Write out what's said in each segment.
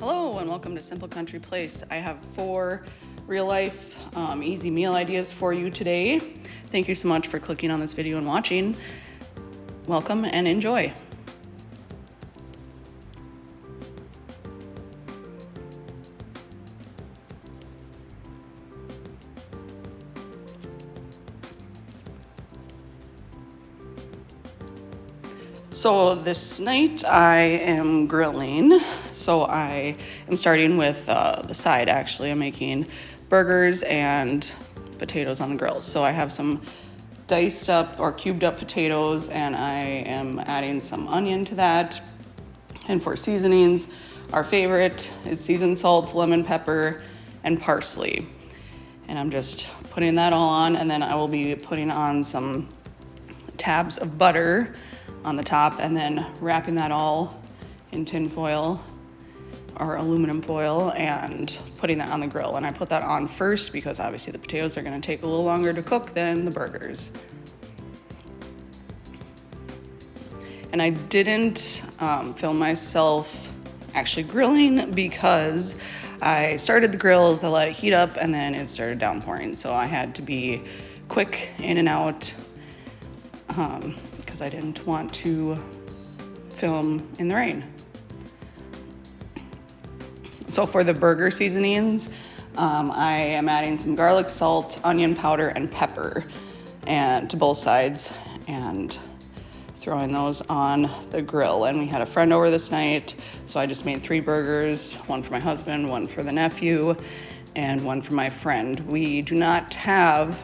Hello and welcome to Simple Country Place. I have 4 real-life easy meal ideas for you today. Thank you so much for clicking on this video and watching. Welcome and enjoy. So this night I am grilling. So I am starting with the side actually. I'm making burgers and potatoes on the grill. So I have some diced up or cubed up potatoes and I am adding some onion to that. And for seasonings, our favorite is seasoned salt, lemon pepper, and parsley. And I'm just putting that all on, and then I will be putting on some tabs of butter on the top and then wrapping that all in tin foil or aluminum foil and putting that on the grill. And I put that on first because obviously the potatoes are going to take a little longer to cook than the burgers. And I didn't film myself actually grilling because I started the grill to let it heat up and then it started downpouring. So I had to be quick in and out because I didn't want to film in the rain. So for the burger seasonings, I am adding some garlic, salt, onion powder, and pepper and to both sides and throwing those on the grill. And we had a friend over this night, so I just made 3 burgers, one for my husband, one for the nephew, and one for my friend. We do not have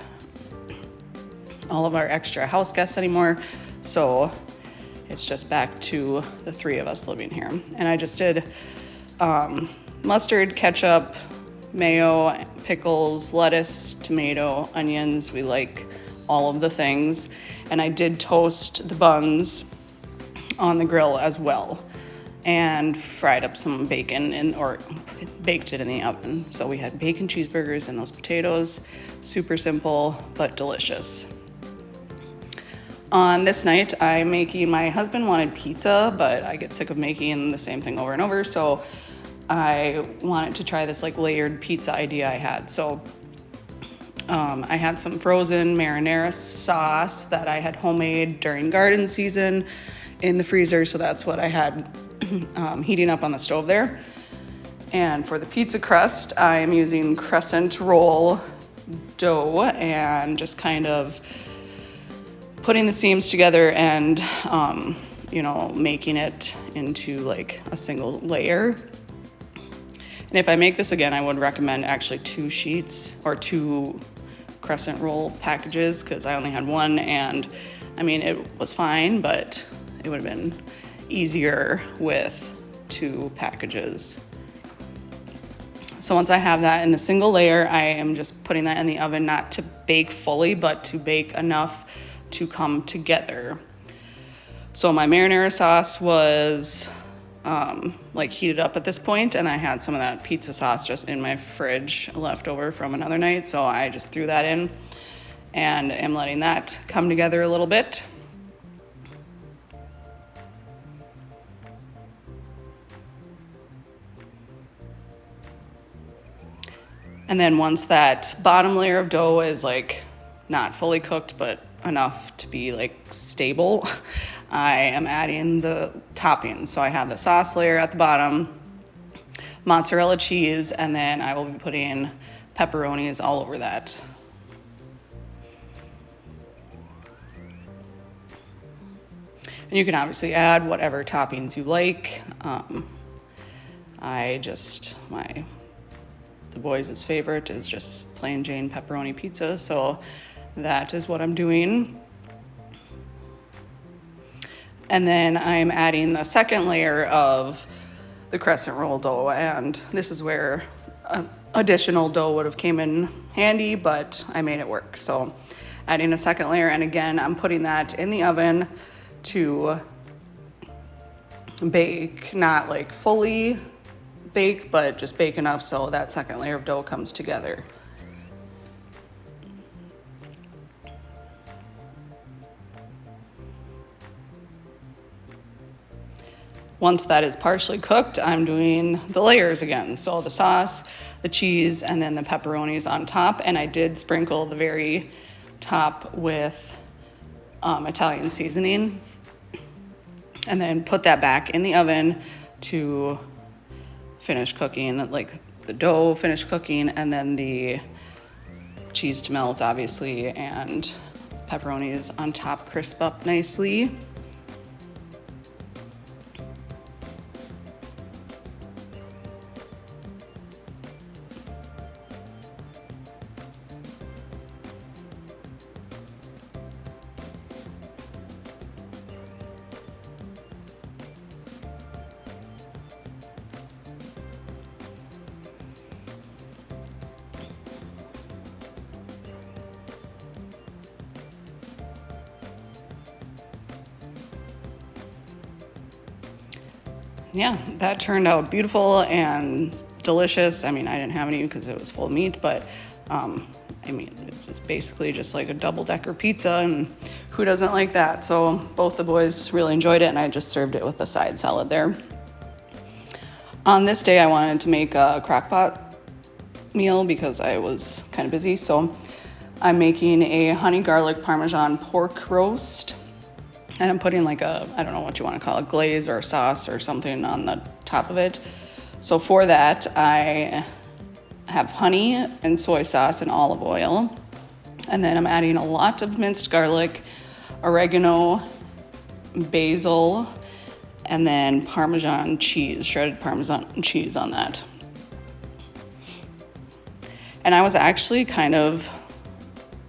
all of our extra house guests anymore, so it's just back to the 3 of us living here. And I just did mustard, ketchup, mayo, pickles, lettuce, tomato, onions. We like all of the things. And I did toast the buns on the grill as well and fried up some bacon or baked it in the oven. So we had bacon cheeseburgers and those potatoes. Super simple but delicious. On this night, my husband wanted pizza, but I get sick of making the same thing over and over, so I wanted to try this like layered pizza idea I had. So I had some frozen marinara sauce that I had homemade during garden season in the freezer, so that's what I had heating up on the stove there. And for the pizza crust, I am using crescent roll dough and just kind of putting the seams together and, making it into like a single layer. And if I make this again, I would recommend actually 2 sheets or 2 crescent roll packages because I only had 1 and it was fine, but it would have been easier with 2 packages. So once I have that in a single layer, I am just putting that in the oven, not to bake fully, but to bake enough to come together. So my marinara sauce was heated up at this point, and I had some of that pizza sauce just in my fridge left over from another night, so I just threw that in and am letting that come together a little bit. And then once that bottom layer of dough is not fully cooked but enough to be stable, I am adding the toppings. So I have the sauce layer at the bottom, mozzarella cheese, and then I will be putting pepperonis all over that. And you can obviously add whatever toppings you like. The boys' favorite is just plain Jane pepperoni pizza, so that is what I'm doing. And then I'm adding a second layer of the crescent roll dough, and this is where additional dough would have came in handy, but I made it work. So adding a second layer, and again, I'm putting that in the oven to bake, not fully bake, but just bake enough so that second layer of dough comes together. Once that is partially cooked, I'm doing the layers again. So the sauce, the cheese, and then the pepperonis on top. And I did sprinkle the very top with Italian seasoning. And then put that back in the oven to finish cooking, like the dough finish cooking, and then the cheese to melt, obviously, and pepperonis on top crisp up nicely. Yeah, that turned out beautiful and delicious. I mean, I didn't have any because it was full of meat, but I mean, it's basically just like a double-decker pizza, and who doesn't like that? So both the boys really enjoyed it, and I just served it with a side salad there. On this day, I wanted to make a crock-pot meal because I was kind of busy, so I'm making a honey garlic parmesan pork roast. And I'm putting like a, I don't know what you want to call it, glaze or sauce or something on the top of it. So for that, I have honey and soy sauce and olive oil. And then I'm adding a lot of minced garlic, oregano, basil, and then Parmesan cheese, shredded Parmesan cheese on that. And I was actually kind of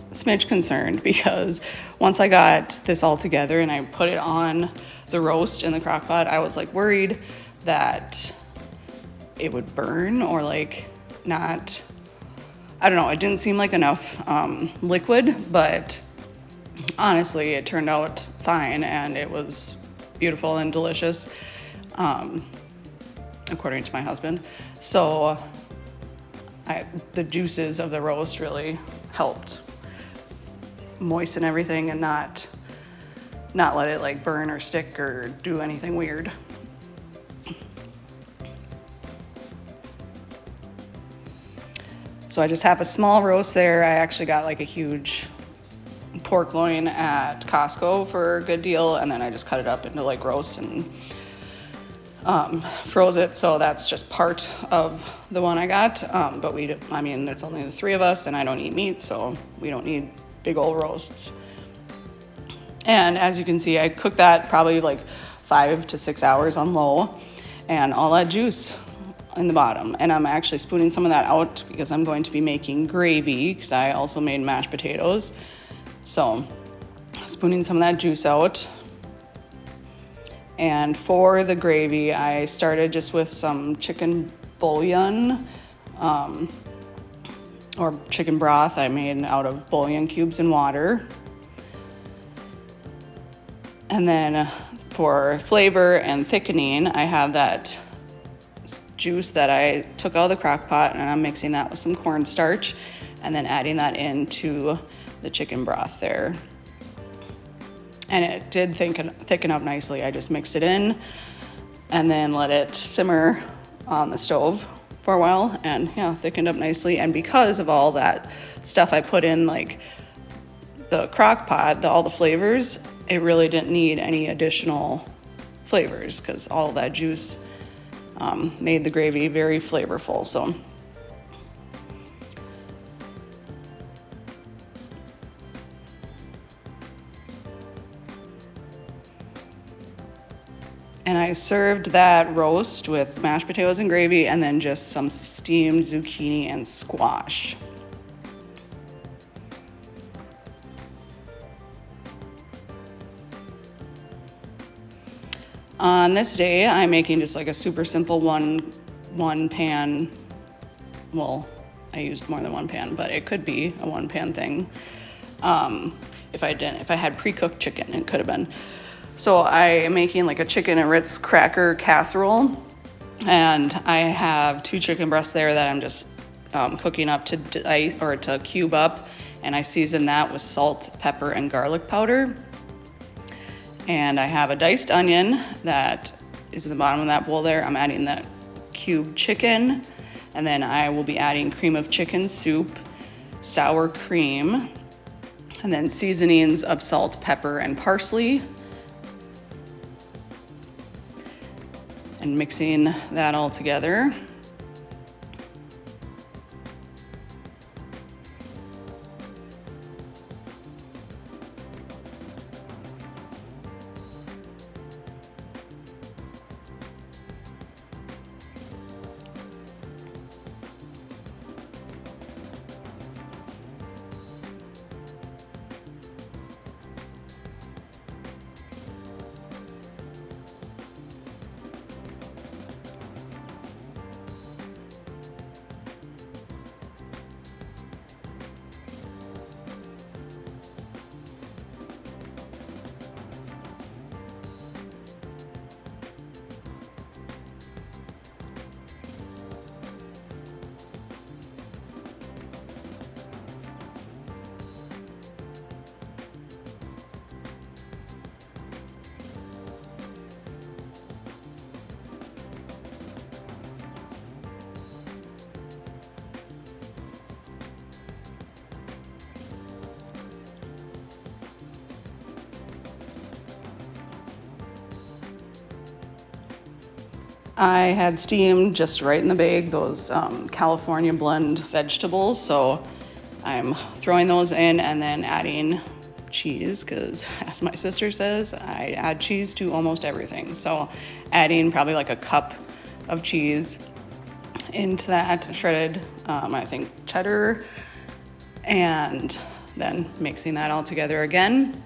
smidge concerned because once I got this all together and I put it on the roast in the crock pot, I was like worried that it would burn or like not, I don't know, it didn't seem like enough liquid, but honestly it turned out fine and it was beautiful and delicious, according to my husband. So the juices of the roast really helped moisten everything and not let it like burn or stick or do anything weird. So I just have a small roast there. I actually got like a huge pork loin at Costco for a good deal, and then I just cut it up into like roast and froze it. So that's just part of the one I got. But I mean, it's only the three of us, and I don't eat meat, so we don't need big old roasts. And as you can see, I cooked that probably like 5 to 6 hours on low, and all that juice in the bottom. And I'm actually spooning some of that out because I'm going to be making gravy because I also made mashed potatoes. So spooning some of that juice out. And for the gravy, I started just with some chicken bouillon, or chicken broth I made out of bouillon cubes and water. And then for flavor and thickening, I have that juice that I took out of the crock pot, and I'm mixing that with some cornstarch and then adding that into the chicken broth there. And it did thicken up nicely. I just mixed it in and then let it simmer on the stove for a while, and yeah, thickened up nicely. And because of all that stuff I put in, like the crock pot, all the flavors, it really didn't need any additional flavors because all of that juice made the gravy very flavorful. So and I served that roast with mashed potatoes and gravy, and then just some steamed zucchini and squash. On this day, I'm making just like a super simple one pan. Well, I used more than one pan, but it could be a one pan thing. If I had pre-cooked chicken, it could have been. So I am making like a chicken and Ritz cracker casserole, and I have 2 chicken breasts there that I'm just cooking up to cube up, and I season that with salt, pepper, and garlic powder. And I have a diced onion that is in the bottom of that bowl there. I'm adding the cubed chicken, and then I will be adding cream of chicken soup, sour cream, and then seasonings of salt, pepper, and parsley. And mixing that all together. I had steamed just right in the bag those California blend vegetables, so I'm throwing those in and then adding cheese, because as my sister says, I add cheese to almost everything. So adding probably like a cup of cheese into that, shredded, I think cheddar, and then mixing that all together again.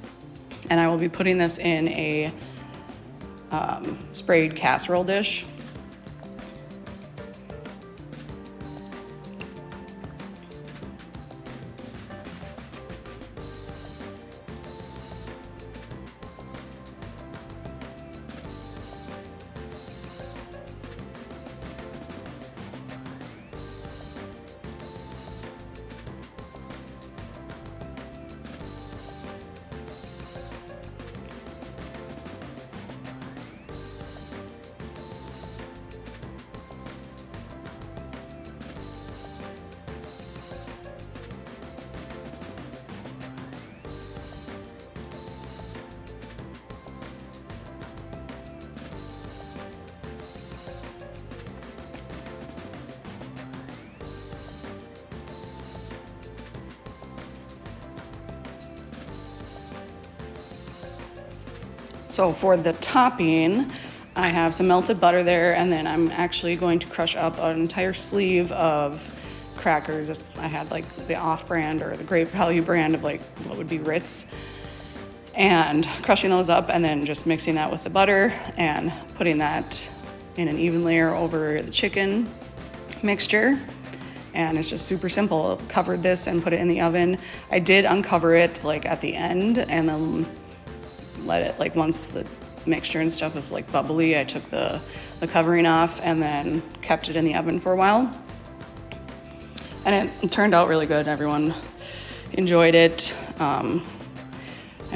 And I will be putting this in a sprayed casserole dish. So for the topping, I have some melted butter there, and then I'm actually going to crush up an entire sleeve of crackers. I had like the off-brand or the great value brand of like what would be Ritz, and crushing those up and then just mixing that with the butter and putting that in an even layer over the chicken mixture. And it's just super simple. Covered this and put it in the oven. I did uncover it like at the end and then let it, like once the mixture and stuff was like bubbly, I took the covering off and then kept it in the oven for a while. And it turned out really good. Everyone enjoyed it. I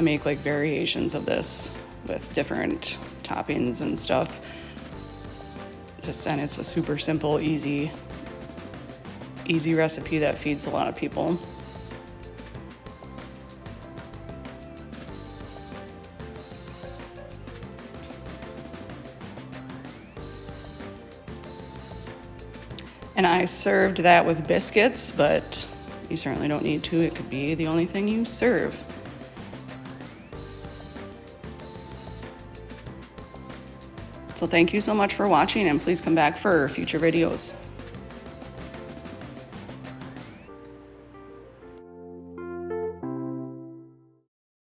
make like variations of this with different toppings and stuff. And it's a super simple, easy recipe that feeds a lot of people. And I served that with biscuits, but you certainly don't need to. It could be the only thing you serve. So thank you so much for watching, and please come back for future videos.